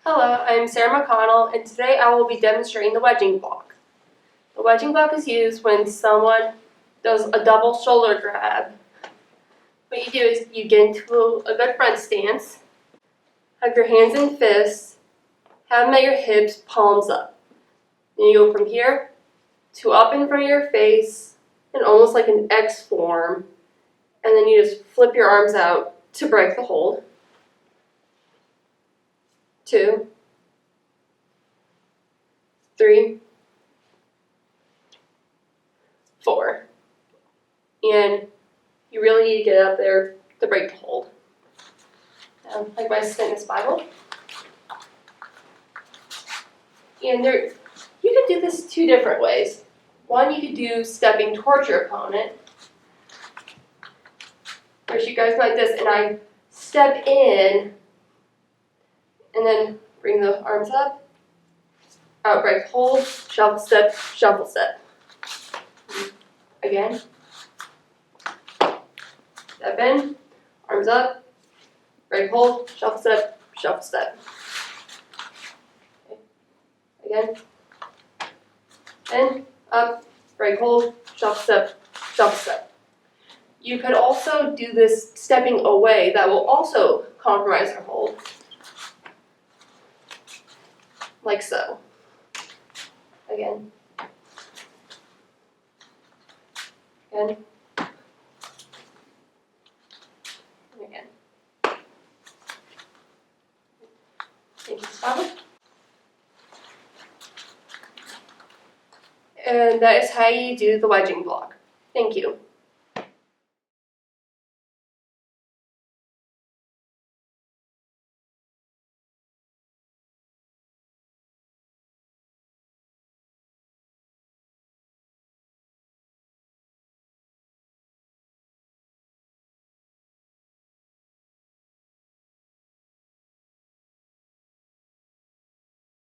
Hello, I'm Sarah McConnell, and today I will be demonstrating the wedging block. The wedging block is used when someone does a double shoulder grab. What you do is you get into a good front stance, have your hands in fists, have them at your hips, palms up. Then you go from here to up in front of your face, and almost like an X form, and then you just flip your arms out to break the hold. 2, 3, 4. And you really need to get up there to break the hold. Like my fitness Bible. And you can do this 2 different ways. One, you could do stepping towards your opponent. Whereas you guys like this, and I step in, and then bring the arms up, out, break, hold, shuffle, step, shuffle, step. Again. Step in, arms up, break, hold, shuffle, step, shuffle, step. Okay. Again. In, up, break, hold, shuffle, step, shuffle, step. You could also do this stepping away. That will also compromise your hold. Like so. Again. Again. And again. Thank you, Bobby. And that is how you do the wedging block. Thank you.